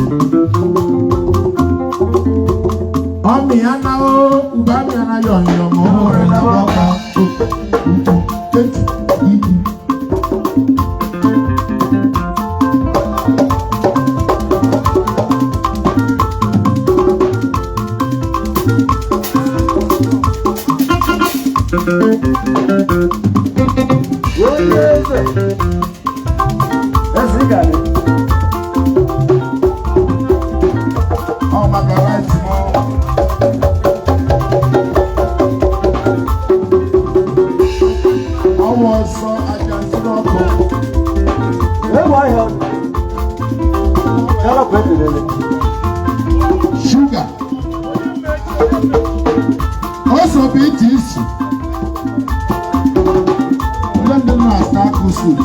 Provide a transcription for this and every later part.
Omi anao ubami anayo yomo na baba. Sugar. Also be this. Let them know start to soup.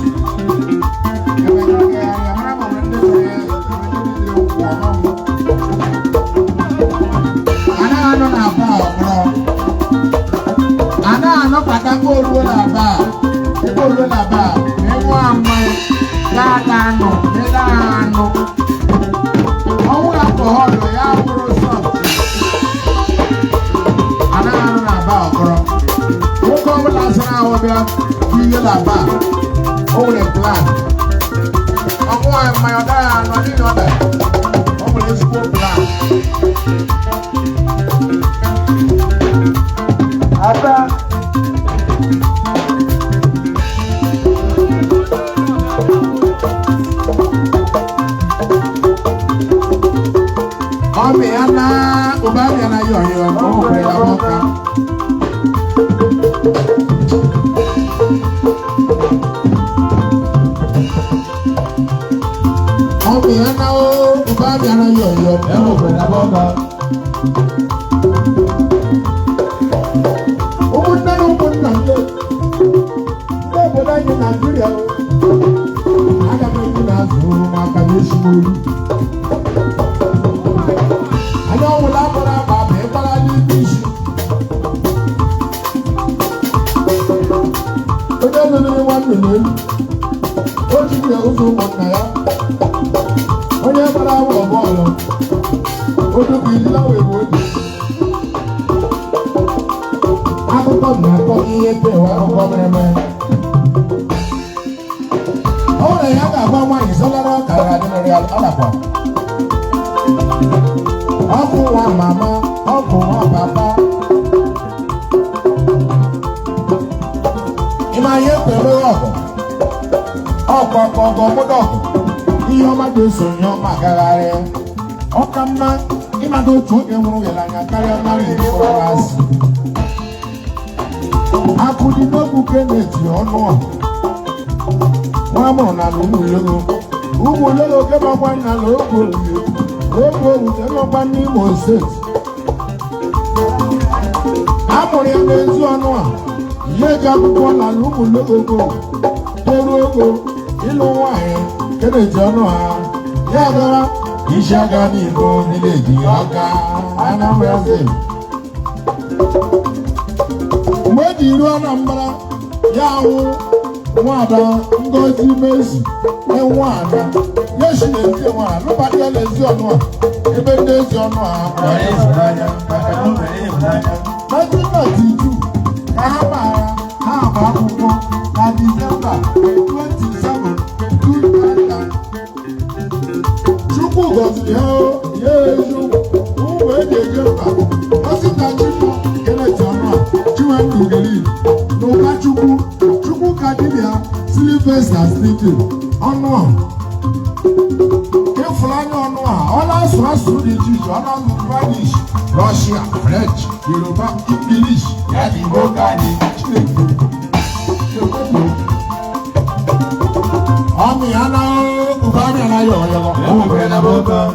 Russia, French, Yoruba, English,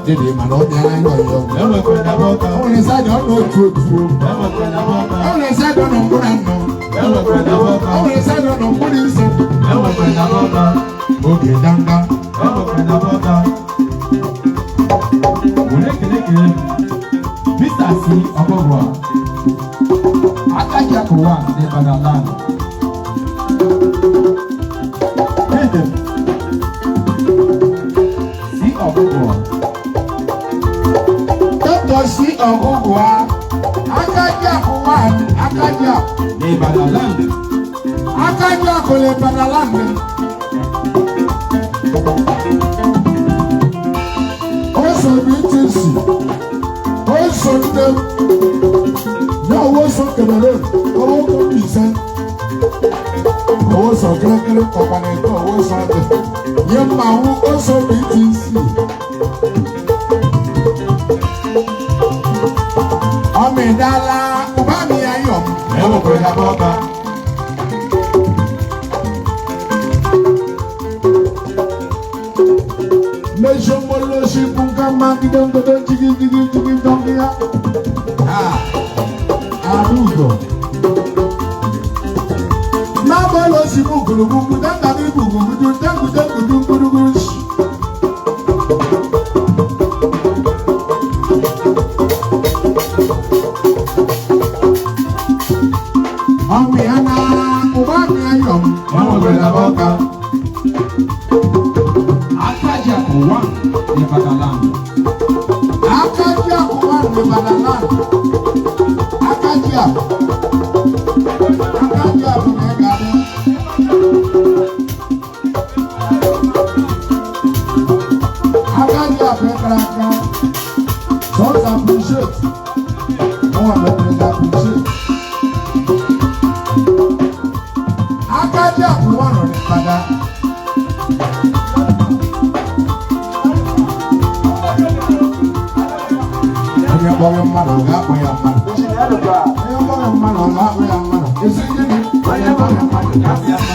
Dede man on the line or you. Only said I don't know true. Only said I don't know good and no. Only said I don't know good is it. Okay, Danga. Mr. C. Okowa. Akajakuwa, the Bagalan. Ogugwa, Akaja Kuwan, Akaja, Lebadaland, Akaja Kolebadaland. Also, BTC, also them, no was on Cameroon, all of them. Also, Gregory Company, also on the young man who also BTC. Amidala, Ubami Ayom, Never bring a boga. Nation Moloshi Punkama, Jiggy, Dongia. Arugo. Nabolo Sibuku, Danga Bugu, Dangu. Amiana, Ubami Ayom, Never bring a boga. Akaja Kuwan, Lebadaland. Akaja Kuwan, Lebadaland. Akaja, Bunegade. Akaja, Bekraka. Don't appreciate. No one will appreciate. Akaja Kuwan, Lebadaland. Boy, mother, got my mother. Is it good? I am going to got your mother.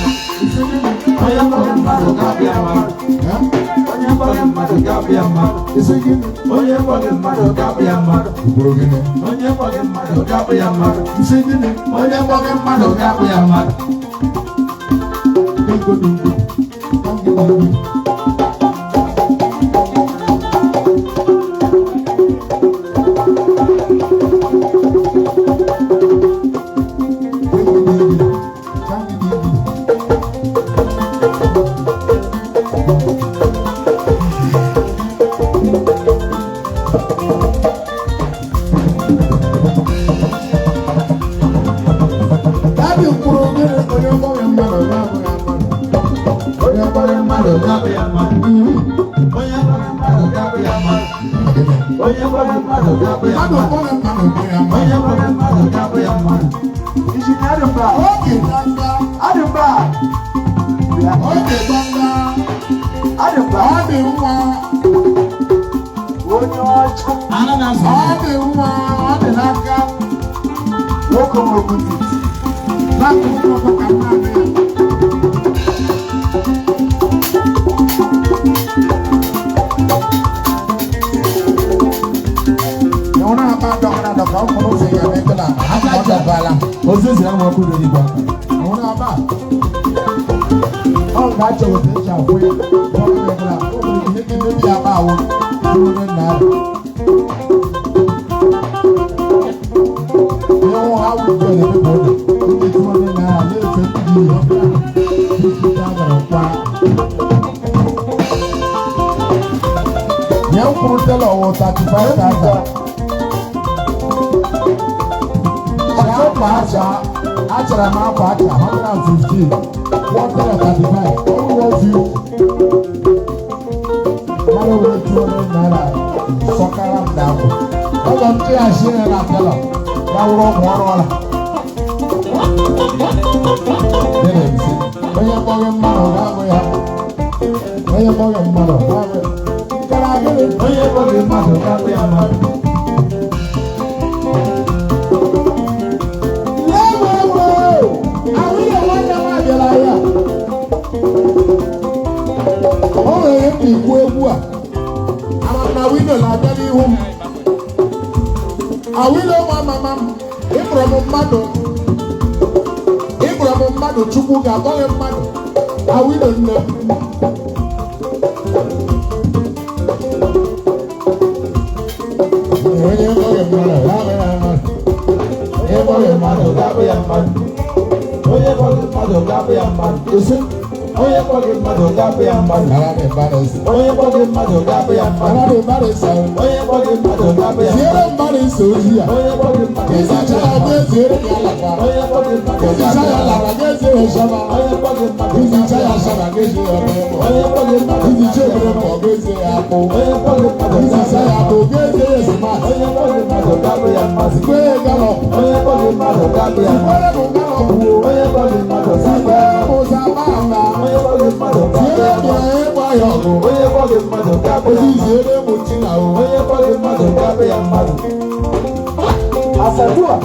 I am going to got your mother. I am going to got your mother. Is it good? I am going to got your mother. Broken. I am going to got your mother. Is it good? I am going to got your mother. Thank you. ozi ya ịzacha ya ga-eziere ya alaka ịzacha ya alaka ga-eziere ya shaba izicha ya shaba ga-eziere ya ọmụmụ izicha ebere ma ọ ga-eziere ya akpụ izicha ya akpụ ga-eziere ya simat zikwere galọ zikwere m galọ zikwere m ụzọ ama ama tiere m ya ịgba ya ọgụ oziziere m chi na o Asadua.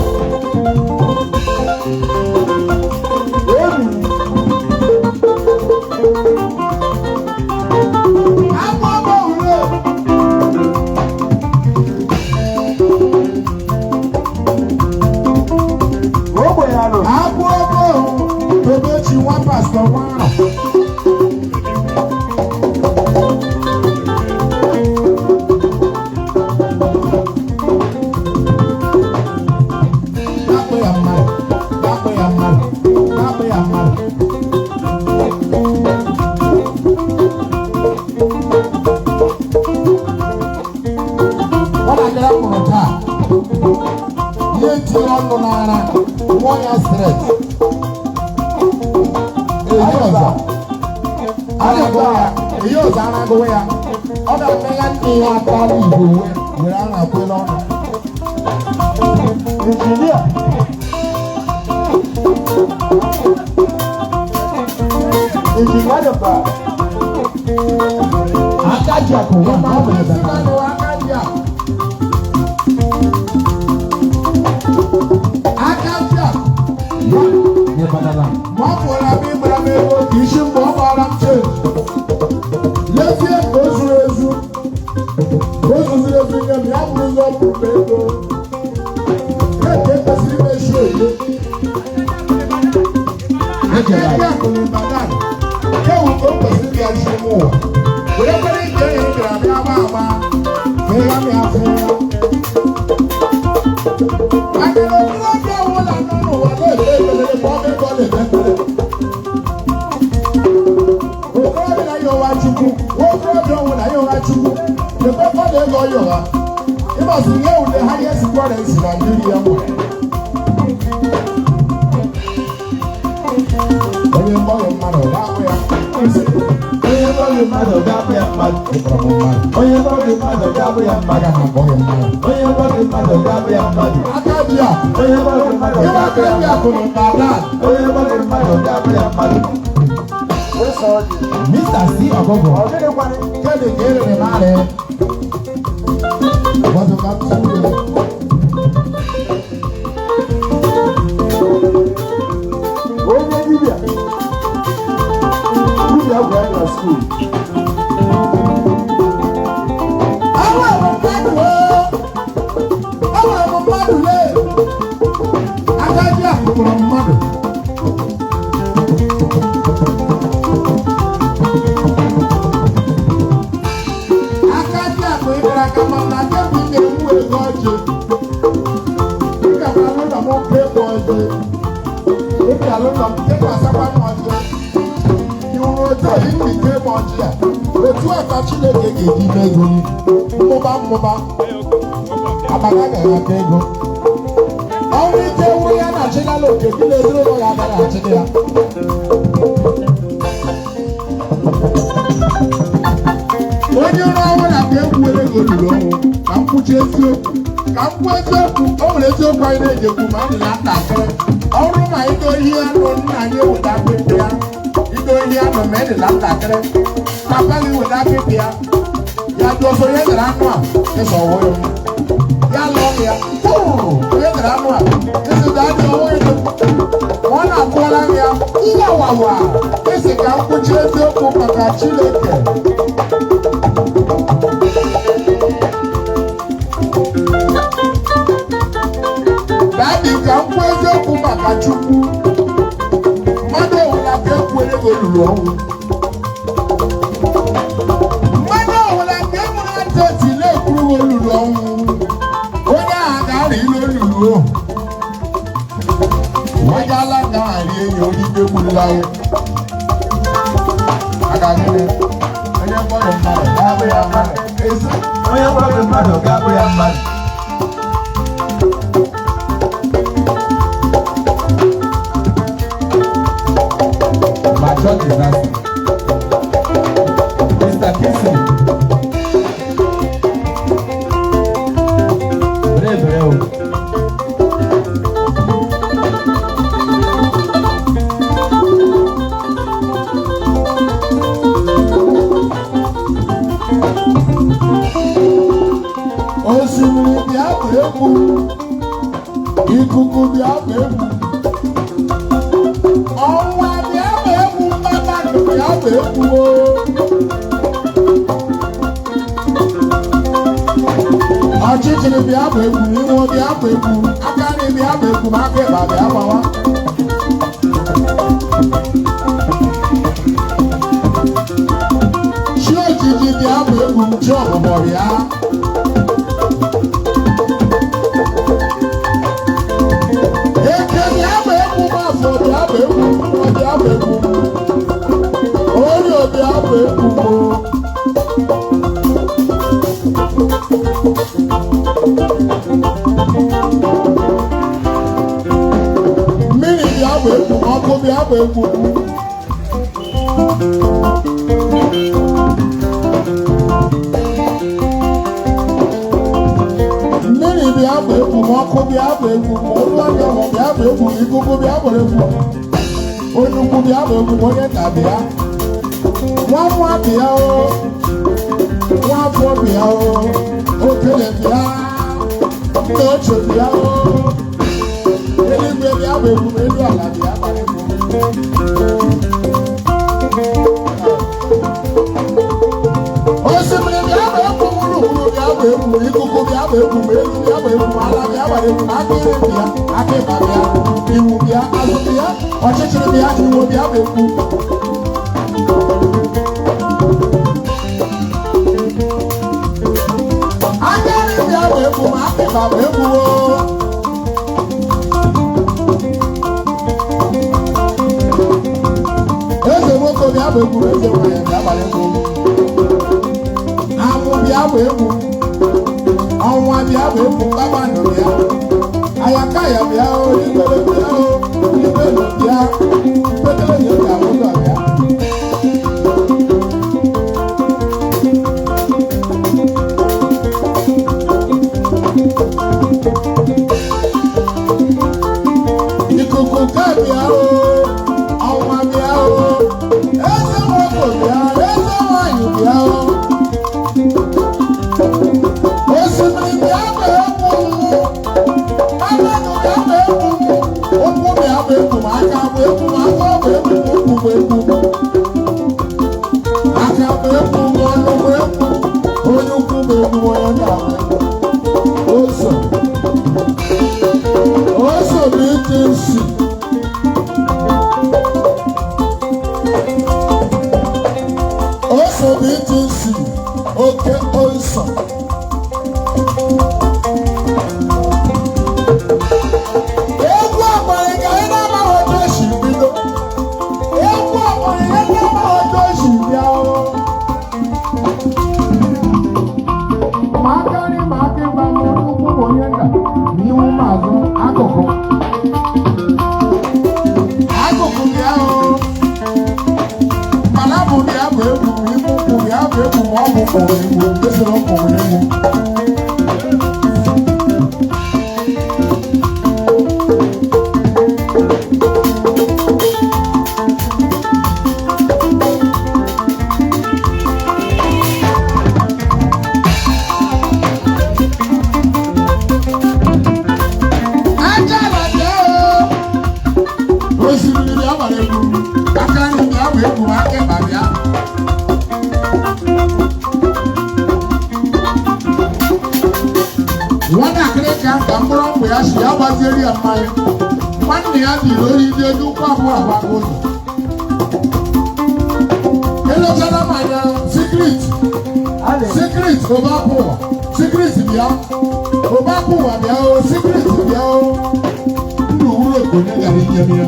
Mr. C. Ogogo. Kede kere ne mare. Wazo kapsule. Oye Libya. Libya go to school. Awa mambadu o. Awa mambadu le. Akaji akukuro mambadu. Otu aka Chineke ga-eji mee ego mmụba abaga ga-ata ego ọnwụ ike ewu ya na achịgala oke dị n'ezuru ụlọ ya agaghị achịgị ya onye ụlọ ọnwụ na ka egwuere ego ruru ọnwụ ka mkpuchi eziokwu o nwere eziokwu anyị na-ejekwu ma anyị na-atakịrị ọrụ ma ido ihe anụ nna anyị eweta akpịrị ya ido ihe anụ ma edela ntakịrị papa gị weta akpịrị ya ya dị ọsọ onye gara anụ a ịsọ ọwụ ya lụọ ya onye gara anụ a ịsụta adị ọwụ ya ọ na-akụwara ya ihe ọwawa esi ka mkpuchi eziokwu maka Chineke dadị ka mkpu eziokwu maka Chukwu mmadụ ọwụla ka ekwere ego lụrụ ọnwụ mmadụ ọwụla ka emụrụ ntị oti na-ekwuru olulu ọnwụ onye ahụ ga-arị ilu olulu o wajala ga-arị enyi onye ikpe gburula ya agagịrị onye mkpọrọ mmadụ ga-abụ ya mmadụ Onye mkpọrọ mmadụ ga-abụ ya mmadụ What is that? Mr. Kissing. Breve, breve. Osimiri bịa bụ egwu, ikuku bịa bụ egwu, ọnwa bịa bụ egwu, mmadụ bịa bụ egwu o. Ọchịchịrị bịa bụ egwu, iwu bịa bụ egwu, aka nri bịa bụ egwu, ma aka ịba bịa gbawa. Chi ojiji bịa bụ egwu, chi ọbụbọ bịa. Mmiri bịa bụ egwu, ọkụ bịa bụ egwu. Mmiri bịa bụ egwu, ọkụ bịa bụ egwu, olu anya ma bịa bụ egwu, ikuku bịa bụ egwu. Onye ukwu bịa bụ egwu, onye nta bịa. Nwa nwa bịa o, nwa afọ bịa o, okenye bịa, nna ochie bịa o. Eluigwe bịa bụ egwu, elu ala bịa bụ egwu. Osimiri bịa bụ egwu, gburugburu bịa bụ egwu, ikuku bịa bụ egwu, elu bịa bụ egwu, ala bịa bụ egwu, aka ire bịa, aka ịba bịa, iwu bịa, azụ bịa, ọchịchịrị bịa, iwu bịa bụ egwu. Aka nri bịa bụ egwu, ma aka ịba bụ egwu o. Eze nwoke bịa bụ egwu, eze nwanyị bịa bụ egwu. Anwụ bịa bụ egwu, ọnwa bịa bụ egwu, kpakpando bịa. Ayakaya bịa o, igwere bịa o, igwere bịa, mpekele nye ka ụzọ bịa. Ikuku ka bịa o, ọnwa bịa o, eze nwoke bịa, eze nwanyị bịa o. Osimiri bịa bụ egwu, mmadụ bịa bụ egwu, ụkwụ bịa bụ egwu, ma aka bụ egwu, ma afọ bụ egwu, ụkwụ bụ egwu. Aka bụ egwu, ọnụ bụ egwu, onye ukwu bụ egwu, onye nta bụ egwu. Oso bụ ike nsi. Oso bụ ike nsi, oke oso. Egwu ọgbara ka ị na-amaghị otu o si bido. Egwu ọgbara ya na-amaghị otu o si bịa o. Ma aka nri ma aka ịba ma onye ukwu ma onye nta, ma iwu ma azụ, akụkụ. Akụkụ bịa o. Mana bụ bịa bụ egwu, ibu ụkwụ bịa bụ egwu, ma ọ bụ kwụrụ egwu, esoro kwụrụ egwu. Ajala bịa o. Osimiri bịa gbara egwu, aka nri bịa bụ egwu, aka ịba bịa. Nwatakịrị ka nka mkpụrụ mgbe ya si ya gbaziere ya mmanya. Nwanne ya dị oyi dị elu ụkwụ abụọ agbago ụzọ. Elechara mmanya sikrit ụwa, sikrit bịa, ụbapụ ụwa bịa o, sikrit bịa o. Ndụ wuru okonye gara inye m ya.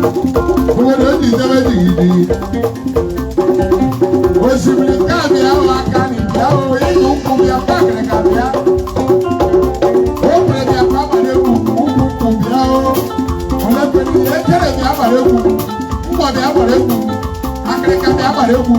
Obodo ndị debe jigidi. Osimiri nke a bịa ahụ aka n'ibia ahụ ịkụ ụkwụ bịa pakịrị ka bịa. O kwere bịa kwa agbara egwu ụkwụ bịa ahụ. Olepere echere bịa agbara egwu. Mgbọ bịa agbara egwu. Akịrịka bịa agbara egwu.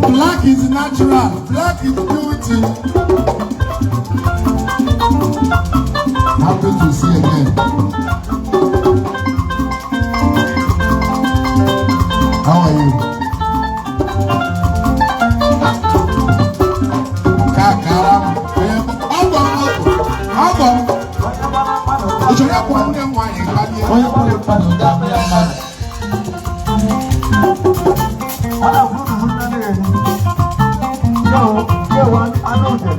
Black is natural. Black is beauty. Happy to see again. How are you? Kakaram. Agam. Ojore ko nne nwa yin kali. Oye ko le pa no da be ama. Ala furu furu na ni. Yo, one anode.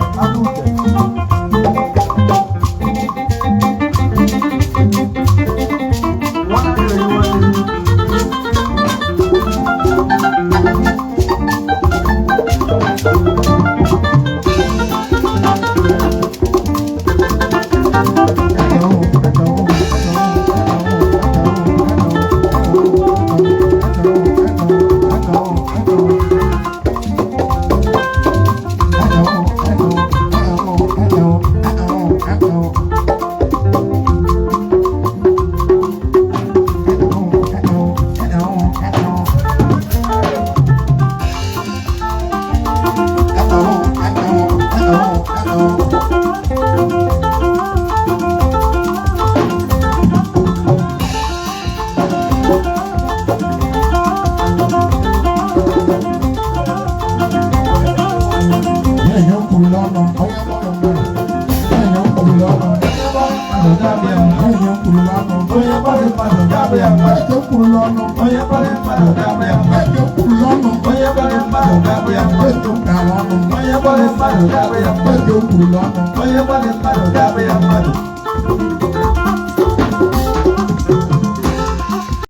Onye onye gbara mmadụ ga-abụ ya mmadụ. Eke kwuru n'ọnụ. Onye gbara mmadụ ga-abụ ya mmadụ. Eke kwuru n'ọnụ. Onye gbara mmadụ ga-abụ ya mmadụ. Eke gara ọnụ. Onye gbara mmadụ ga-abụ ya mmadụ. Eke kwuru n'ọnụ. Onye gbara mmadụ ga-abụ ya mmadụ.